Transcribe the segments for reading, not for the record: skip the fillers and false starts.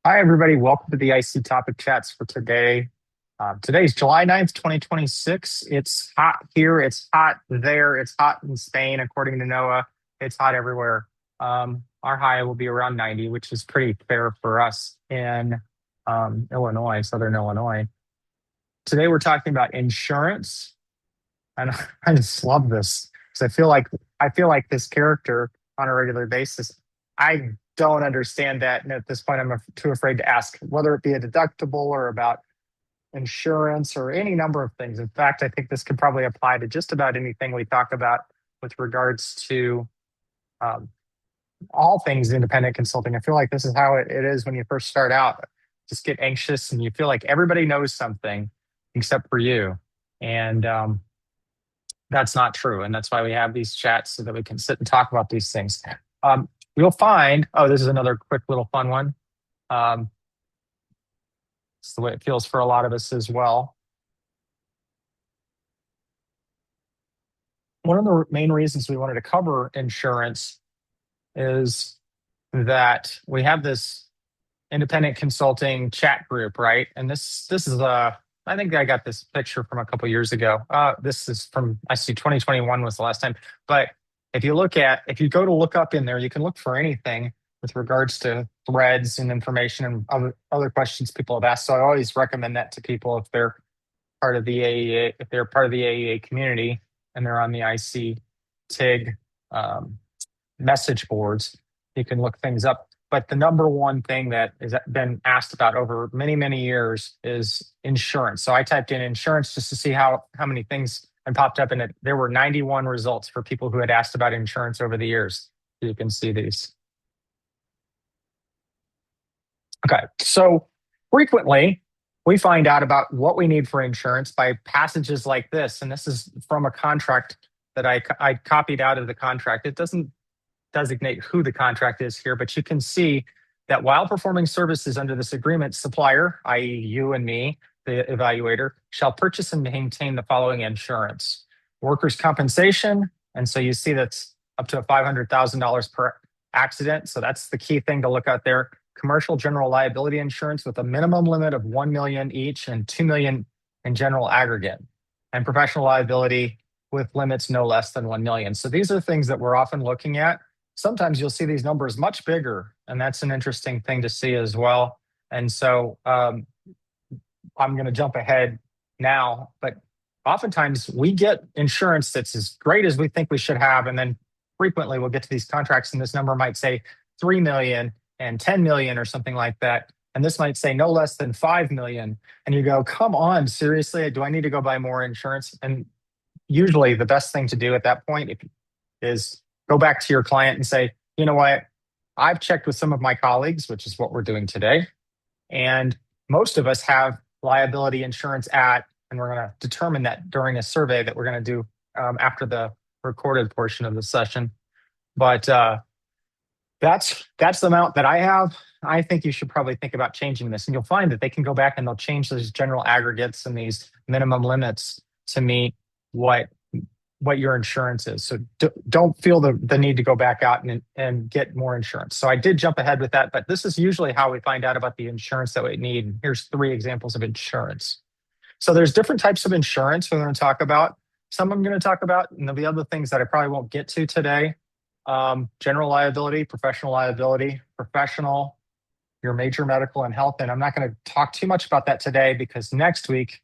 Hi, everybody. Welcome to the IC Topic Chats for today. Today's July 9th, 2026. It's hot here. It's hot there. It's hot in Spain, according to NOAA. It's hot everywhere. Our high will be around 90, which is pretty fair for us in Illinois, Southern Illinois. Today, we're talking about insurance. And I just love this because I feel like this character on a regular basis. I don't understand that, and at this point, I'm too afraid to ask whether it be a deductible or about insurance or any number of things. In fact, I think this could probably apply to just about anything we talk about with regards to um, all things independent consulting. I feel like this is how it is when you first start out. Just get anxious and you feel like everybody knows something except for you. And that's not true. And that's why we have these chats so that we can sit and talk about these things. You'll find, oh, this is another quick little fun one. Um, it's the way it feels for a lot of us as well. One of the main reasons we wanted to cover insurance is that we have this independent consulting chat group, right? And this is I think I got this picture from a couple years ago. This is from I see 2021 was the last time. But if you go to look up in there, you can look for anything with regards to threads and information and other questions people have asked. So I always recommend that to people if they're part of the AEA, if they're part of the AEA community and they're on the IC TIG um, message boards, you can look things up. But the number one thing that has been asked about over many, many years is insurance. So I typed in insurance just to see how many things and popped up, and there were 91 results for people who had asked about insurance over the years. You can see these. Okay, so frequently we find out about what we need for insurance by passages like this, and this is from a contract that I copied out of the contract. It doesn't designate who the contract is here, but you can see that while performing services under this agreement, supplier, i.e., you and me, the evaluator, shall purchase and maintain the following insurance: workers' compensation. And so you see that's up to $500,000 per accident. So that's the key thing to look at there. Commercial general liability insurance with a minimum limit of 1 million each and 2 million in general aggregate, and professional liability with limits no less than 1 million. So these are things that we're often looking at. Sometimes you'll see these numbers much bigger, and that's an interesting thing to see as well. And so I'm going to jump ahead now, but oftentimes we get insurance that's as great as we think we should have, and then frequently we'll get to these contracts, and this number might say 3 million and 10 million or something like that. And this might say no less than 5 million. And you go, come on, seriously, do I need to go buy more insurance? And usually the best thing to do at that point is go back to your client and say, you know what? I've checked with some of my colleagues, which is what we're doing today. And most of us have liability insurance at, and we're going to determine that during a survey that we're going to do after the recorded portion of the session. But that's the amount that I have. I think you should probably think about changing this, and you'll find that they can go back and they'll change these general aggregates and these minimum limits to meet what your insurance is. So don't feel the need to go back out and get more insurance. So I did jump ahead with that, but this is usually how we find out about the insurance that we need. Here's 3 examples of insurance. So there's different types of insurance we're going to talk about. Some I'm going to talk about, and there'll be other things that I probably won't get to today. General liability, professional, your major medical and health. And I'm not going to talk too much about that today because next week,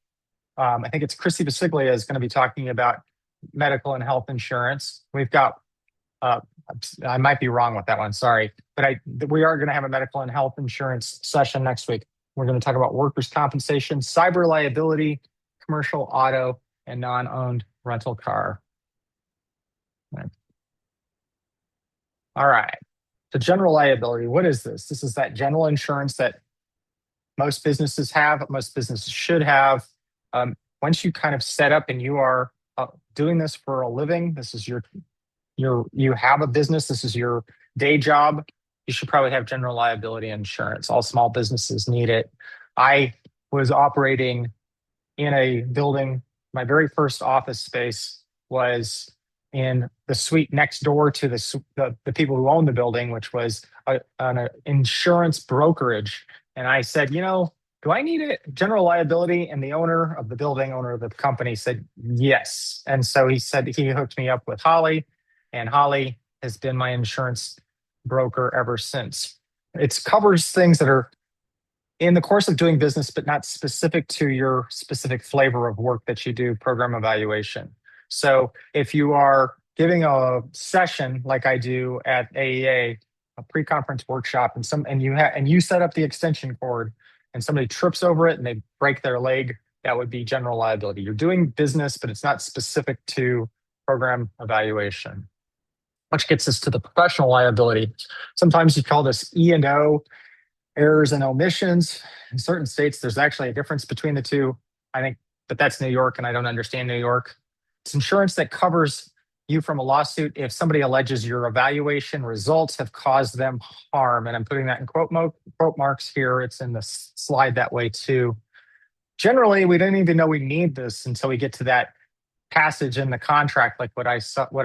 I think it's Chrissy Basiglia is going to be talking about medical and health insurance. We've got, I might be wrong with that one, sorry, but we are going to have a medical and health insurance session next week. We're going to talk about workers' compensation, cyber liability, commercial auto, and non-owned rental car. All right. The general liability, what is this? This is that general insurance that most businesses have, most businesses should have. Once you kind of set up and you are doing this for a living, this is you have a business, this is your day job, you should probably have general liability insurance. All small businesses need it. I was operating in a building, my very first office space was in the suite next door to the people who own the building, which was an insurance brokerage. And I said, do I need it? General liability? And the owner of the building, owner of the company said, yes. And so he said he hooked me up with Holly, and Holly has been my insurance broker ever since. It covers things that are in the course of doing business, but not specific to your specific flavor of work that you do, program evaluation. So if you are giving a session like I do at AEA, a pre-conference workshop, and you set up the extension cord and somebody trips over it and they break their leg, that would be general liability. You're doing business, but it's not specific to program evaluation. Which gets us to the professional liability. Sometimes you call this E&O, errors and omissions. In certain states, there's actually a difference between the two. I think, but that's New York, and I don't understand New York. It's insurance that covers you from a lawsuit if somebody alleges your evaluation results have caused them harm. And I'm putting that in quote marks here. It's in the slide that way too. Generally, we don't even know we need this until we get to that passage in the contract, like what I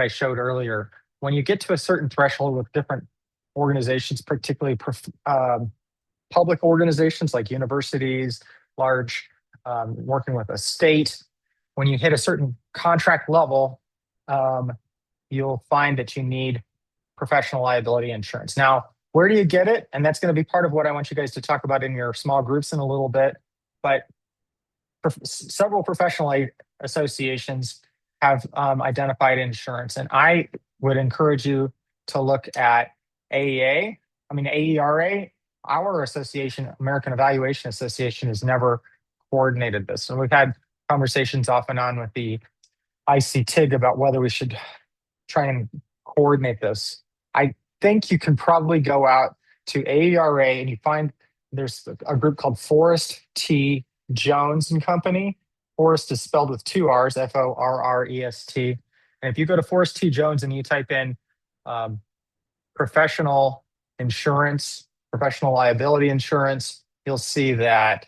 showed earlier. When you get to a certain threshold with different organizations, particularly public organizations like universities, large, working with a state, when you hit a certain contract level, you'll find that you need professional liability insurance. Now, where do you get it? And that's going to be part of what I want you guys to talk about in your small groups in a little bit. But several professional associations have identified insurance, and I would encourage you to look at AERA. Our association, American Evaluation Association, has never coordinated this. And we've had conversations off and on with the ICTIG about whether we should try and coordinate this. I think you can probably go out to AERA and you find there's a group called Forrest T. Jones and Company. Forrest is spelled with two R's, Forrest. And if you go to Forrest T. Jones and you type in professional insurance, professional liability insurance, you'll see that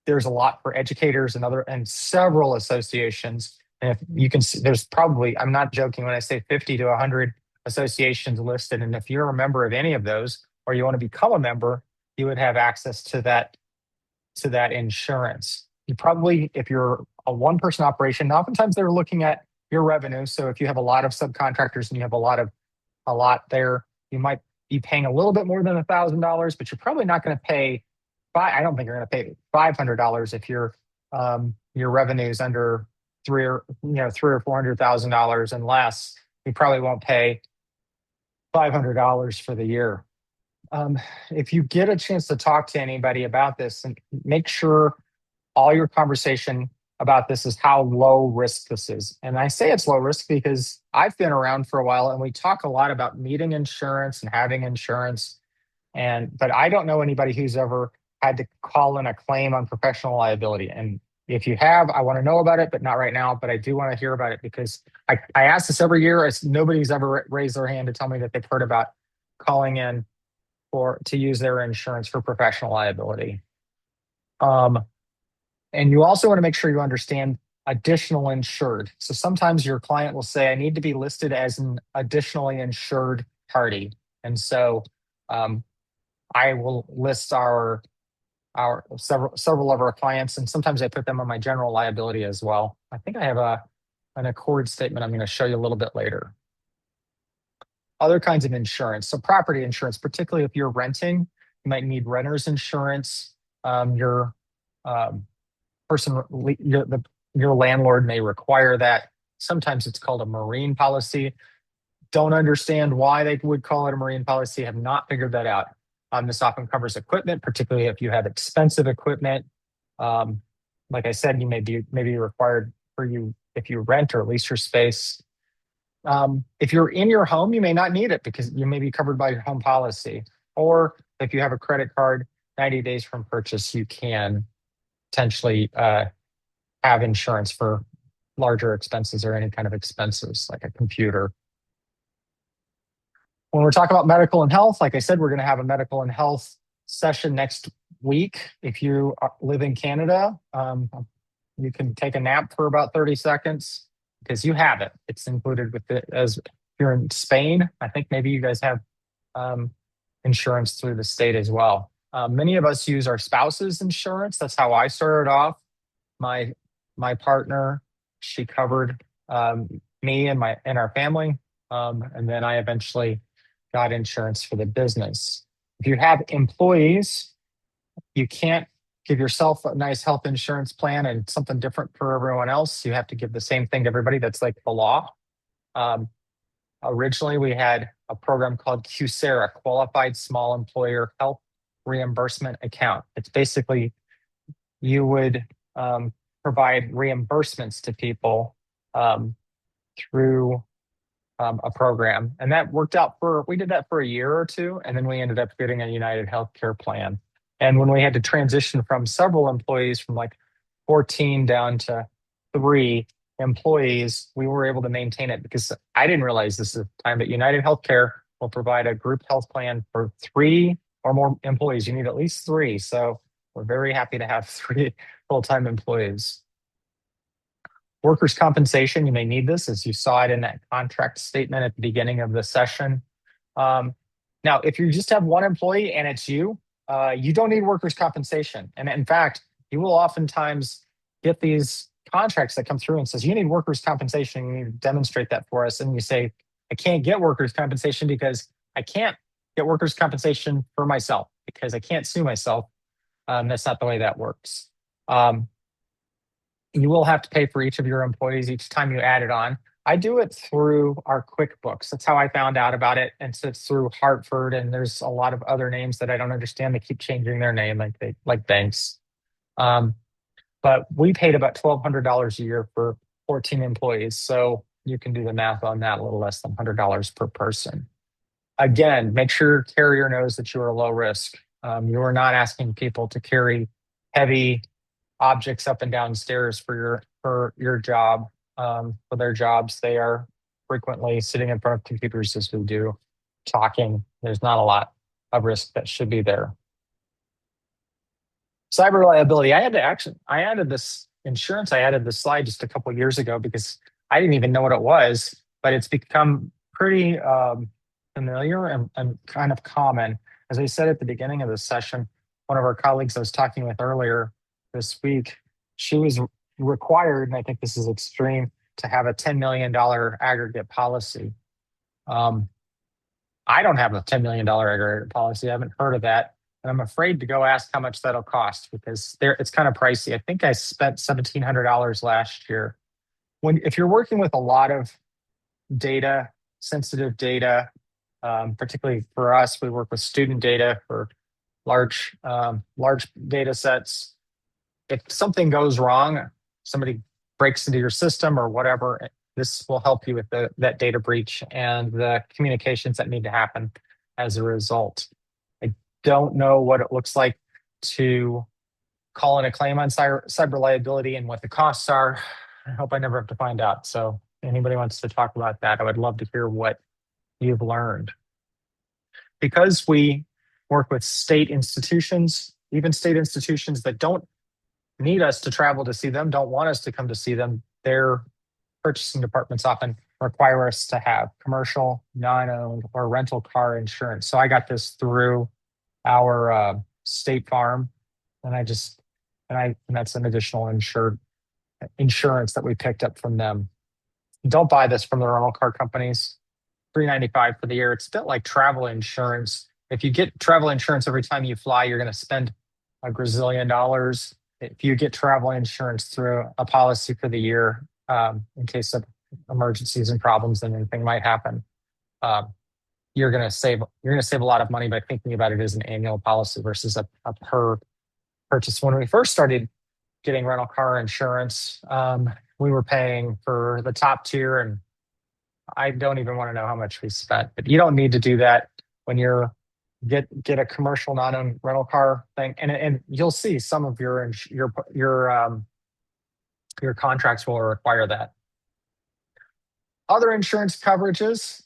there's a lot for educators and several associations. And if you can see, there's probably, I'm not joking when I say 50 to 100 associations listed. And if you're a member of any of those, or you want to become a member, you would have access to that insurance. You probably, if you're a one-person operation, oftentimes they're looking at your revenue. So if you have a lot of subcontractors and you have a lot there, you might be paying a little bit more than $1,000, but you're probably not going to pay. I don't think you're going to pay $500 if your revenue is under $300,000 or $400,000 and less. You probably won't pay $500 for the year. If you get a chance to talk to anybody about this, and make sure all your conversation about this is how low risk this is. And I say it's low risk because I've been around for a while and we talk a lot about needing insurance and having insurance. But I don't know anybody who's ever had to call in a claim on professional liability. And if you have, I want to know about it, but not right now. But I do want to hear about it because I ask this every year. Nobody's ever raised their hand to tell me that they've heard about calling in to use their insurance for professional liability. And you also want to make sure you understand additional insured. So sometimes your client will say, I need to be listed as an additionally insured party. And so I will list our several of our clients, and sometimes I put them on my general liability as well. I think I have an accord statement I'm going to show you a little bit later. Other kinds of insurance. So property insurance, particularly if you're renting, you might need renter's insurance. Your landlord may require that. Sometimes it's called a marine policy. Don't understand why they would call it a marine policy. Have not figured that out. This often covers equipment, particularly if you have expensive equipment. Like I said, you may be required for you if you rent or lease your space. If you're in your home, you may not need it because you may be covered by your home policy. Or if you have a credit card, 90 days from purchase, you can potentially have insurance for larger expenses or any kind of expenses like a computer. When we're talking about medical and health, like I said, we're going to have a medical and health session next week. If you live in Canada, you can take a nap for about 30 seconds because you have it. It's included with it. As if you're in Spain, I think maybe you guys have insurance through the state as well. Many of us use our spouse's insurance. That's how I started off. My my partner, she covered me and my and our family, and then I eventually got insurance for the business. If you have employees, you can't give yourself a nice health insurance plan and something different for everyone else. You have to give the same thing to everybody. That's like the law. Um, Originally, we had a program called QSERA, Qualified Small Employer Health Reimbursement Account. It's basically you would provide reimbursements to people um, through a program. And that worked out we did that for a year or two, and then we ended up getting a United Healthcare plan. And when we had to transition from several employees from like 14 down to 3 employees, we were able to maintain it because I didn't realize this at the time, but United Healthcare will provide a group health plan for 3 or more employees. You need at least 3. So we're very happy to have 3 full-time employees. Workers' compensation, you may need this as you saw it in that contract statement at the beginning of the session. Now, if you just have 1 employee and it's you, you don't need workers' compensation. And in fact, you will oftentimes get these contracts that come through and says, you need workers' compensation. You need to demonstrate that for us. And you say, I can't get workers' compensation because I can't get workers' compensation for myself because I can't sue myself. That's not the way that works. You will have to pay for each of your employees each time you add it on. I do it through our QuickBooks. That's how I found out about it. And so it's through Hartford, and there's a lot of other names that I don't understand. They keep changing their name like banks. But we paid about $1,200 a year for 14 employees. So you can do the math on that, a little less than $100 per person. Again, make sure your carrier knows that you are low risk. You are not asking people to carry heavy objects up and down stairs for your job. For their jobs, they are frequently sitting in front of computers as we do, talking. There's not a lot of risk that should be there. Cyber liability. I added this insurance. I added this slide just a couple of years ago because I didn't even know what it was, but it's become pretty familiar and kind of common. As I said at the beginning of this session, one of our colleagues I was talking with earlier this week, she was required, and I think this is extreme, to have a $10 million aggregate policy. I don't have a $10 million aggregate policy. I haven't heard of that. And I'm afraid to go ask how much that'll cost because it's kind of pricey. I think I spent $1,700 last year. If you're working with a lot of data, sensitive data, particularly for us, we work with student data for large data sets. If something goes wrong, somebody breaks into your system or whatever, this will help you with that data breach and the communications that need to happen as a result. I don't know what it looks like to call in a claim on cyber liability and what the costs are. I hope I never have to find out. So anybody wants to talk about that, I would love to hear what you've learned. Because we work with state institutions, even state institutions that don't need us to travel to see them, don't want us to come to see them, their purchasing departments often require us to have commercial, non-owned, or rental car insurance. So I got this through our State Farm, and that's an additional insurance that we picked up from them. Don't buy this from the rental car companies. $395 for the year. It's a bit like travel insurance. If you get travel insurance every time you fly, you're going to spend a gazillion dollars. If you get travel insurance through a policy for the year, in case of emergencies and problems, then anything might happen. You're going to save a lot of money by thinking about it as an annual policy versus a per purchase. When we first started getting rental car insurance, we were paying for the top tier, and I don't even want to know how much we spent. But you don't need to do that when you're get a commercial non-owned rental car thing, and you'll see some of your contracts will require that. Other insurance coverages,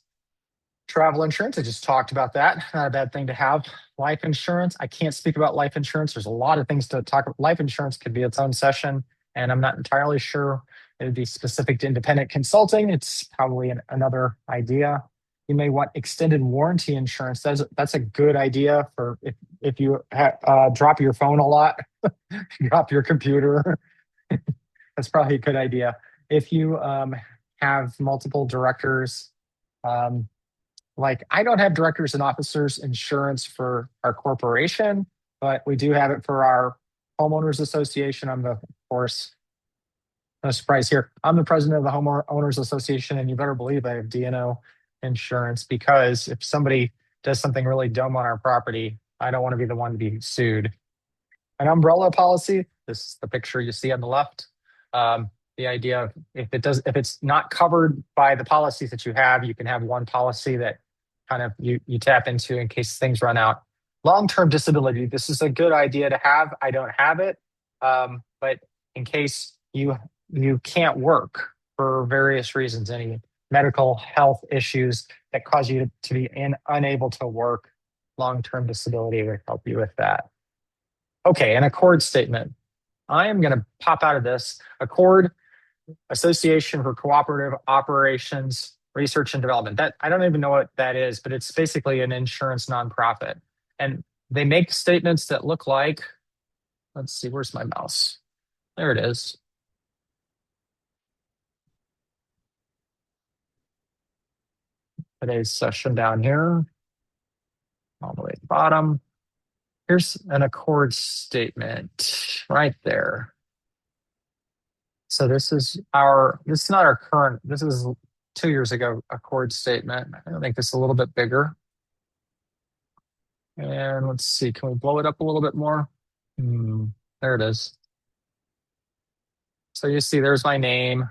travel insurance. I just talked about that. Not a bad thing to have. Life insurance. I can't speak about life insurance. There's a lot of things to talk about. Life insurance could be its own session, and I'm not entirely sure it would be specific to independent consulting. It's probably another idea. You may want extended warranty insurance. That's a good idea for if you drop your phone a lot, drop your computer. That's probably a good idea. If you have multiple directors, um, like I don't have directors and officers insurance for our corporation, but we do have it for our homeowners association. Of course, no surprise here. I'm the president of the homeowners association, and you better believe I have D&O insurance because if somebody does something really dumb on our property, I don't want to be the one to be sued. An umbrella policy. This is the picture you see on the left. The idea of if it's not covered by the policies that you have, you can have one policy that kind of you tap into in case things run out. Long-term disability. This is a good idea to have. I don't have it, but in case you can't work for various reasons, any medical health issues that cause you to be unable to work, long-term disability would help you with that. Okay, an accord statement. I am going to pop out of this. Accord, Association for Cooperative Operations, Research and Development. That I don't even know what that is, but it's basically an insurance nonprofit. And they make statements that look like, let's see, where's my mouse? There it is. Today's session down here, all the way at the bottom. Here's an accord statement right there. So this is not our current, this is 2 years ago accord statement. I think this is a little bit bigger. And let's see, can we blow it up a little bit more? There it is. So you see there's my name.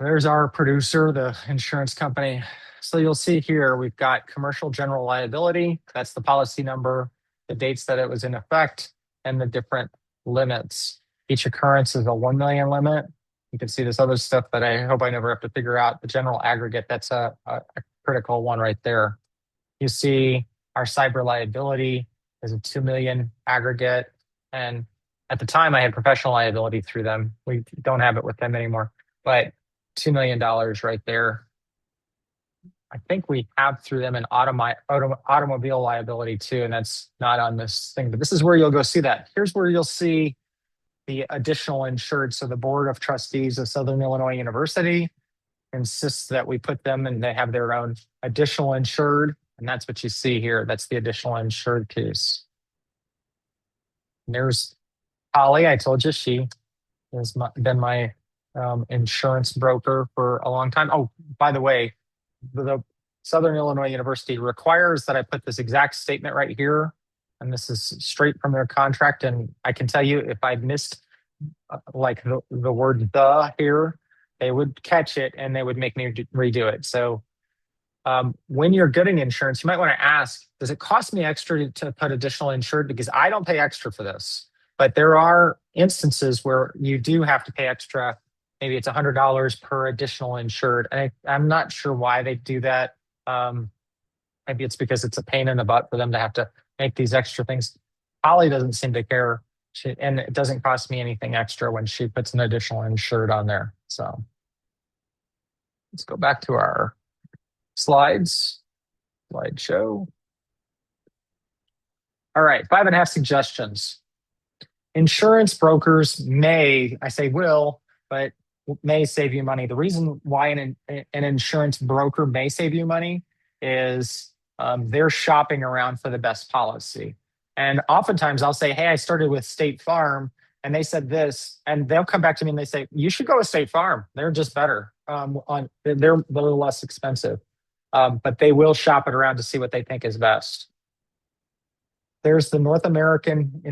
There's our producer, the insurance company. So you'll see here, we've got commercial general liability. That's the policy number, the dates that it was in effect, and the different limits. Each occurrence is a 1 million limit. You can see this other stuff that I hope I never have to figure out. The general aggregate, that's a critical one right there. You see our cyber liability is a 2 million aggregate. And at the time I had professional liability through them. We don't have it with them anymore, but $2 million right there. I think we have through them an automobile liability too, and that's not on this thing, but this is where you'll go see that. Here's where you'll see the additional insured. So the Board of Trustees of Southern Illinois University insists that we put them and they have their own additional insured, and that's what you see here. That's the additional insured case. And there's Holly. I told you she has been my insurance broker for a long time. Oh, by the way, the Southern Illinois University requires that I put this exact statement right here. And this is straight from their contract. And I can tell you if I missed like the word "the" here, they would catch it and they would make me redo it. So when you're getting insurance, you might want to ask, does it cost me extra to put additional insured? Because I don't pay extra for this. But there are instances where you do have to pay extra. Maybe it's $100 per additional insured. And I'm not sure why they do that. Maybe it's because it's a pain in the butt for them to have to make these extra things. Holly doesn't seem to care. And it doesn't cost me anything extra when she puts an additional insured on there. So let's go back to our slides, slideshow. All right, 5.5 suggestions. Insurance brokers may, I say will, but may save you money. The reason why an insurance broker may save you money is they're shopping around for the best policy. And oftentimes I'll say, hey, I started with State Farm and they said this, and they'll come back to me and they say, you should go with State Farm. They're just better. They're a little less expensive, but they will shop it around to see what they think is best. There's the North American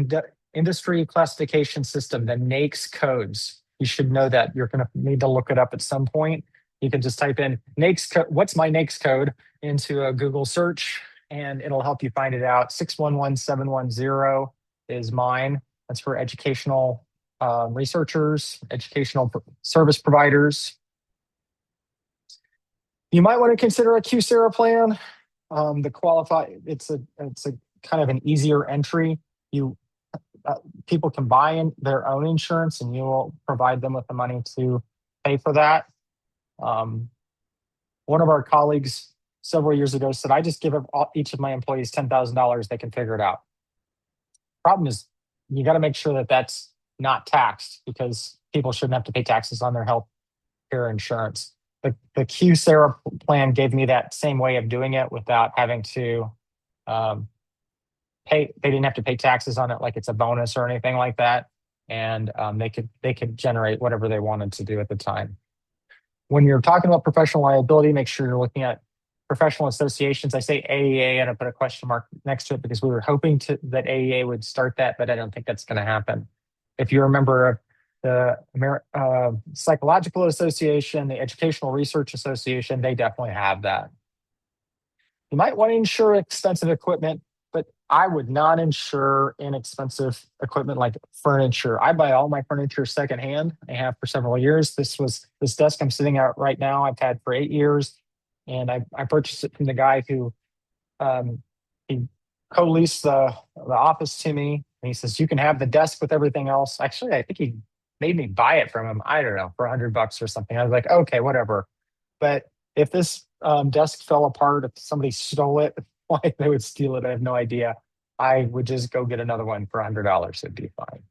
Industry Classification System, the NAICS codes. You should know that. You're going to need to look it up at some point. You can just type in NAICS what's my NAICS code into a Google search, and it'll help you find it out. 611710 is mine. That's for educational researchers, educational service providers. You might want to consider a QSARA plan. It's a kind of an easier entry. People can buy in their own insurance and you will provide them with the money to pay for that. One of our colleagues several years ago said, I just give each of my employees $10,000, they can figure it out. Problem is, you got to make sure that that's not taxed because people shouldn't have to pay taxes on their health care insurance. The QSARA plan gave me that same way of doing it without having to um, pay. They didn't have to pay taxes on it like it's a bonus or anything like that, and they could generate whatever they wanted to do at the time. When you're talking about professional liability, make sure you're looking at professional associations. I say AEA and I put a question mark next to it because we were hoping that AEA would start that, but I don't think that's going to happen. If you're a member of the Psychological Association, the Educational Research Association, they definitely have that. You might want to insure expensive equipment, but I would not insure inexpensive equipment like furniture. I buy all my furniture secondhand. I have for several years. This desk I'm sitting at right now, I've had for 8 years, and I purchased it from the guy who um, he co-leased the office to me. And he says you can have the desk with everything else. Actually, I think he made me buy it from him. I don't know, for $100 or something. I was like, okay, whatever. But if this desk fell apart, if somebody stole it, why they would steal it, I have no idea. I would just go get another one for $100. It'd be fine.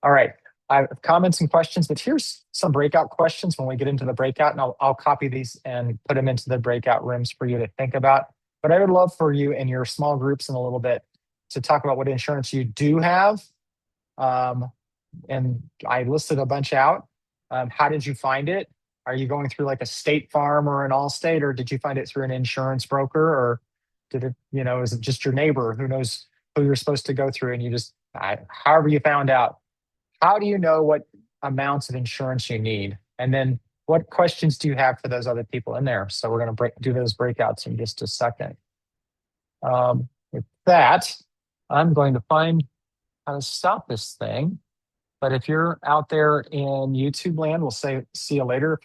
All right. I have comments and questions, but here's some breakout questions when we get into the breakout, and I'll copy these and put them into the breakout rooms for you to think about. But I would love for you in your small groups in a little bit to talk about what insurance you do have. Um, and I listed a bunch out. How did you find it? Are you going through like a State Farm or an Allstate, or did you find it through an insurance broker, or did it, is it just your neighbor who knows who you're supposed to go through and you just, however you found out? How do you know what amounts of insurance you need? And then what questions do you have for those other people in there? So we're going to do those breakouts in just a second. With that, I'm going to find how to stop this thing. But if you're out there in YouTube land, we'll say see you later.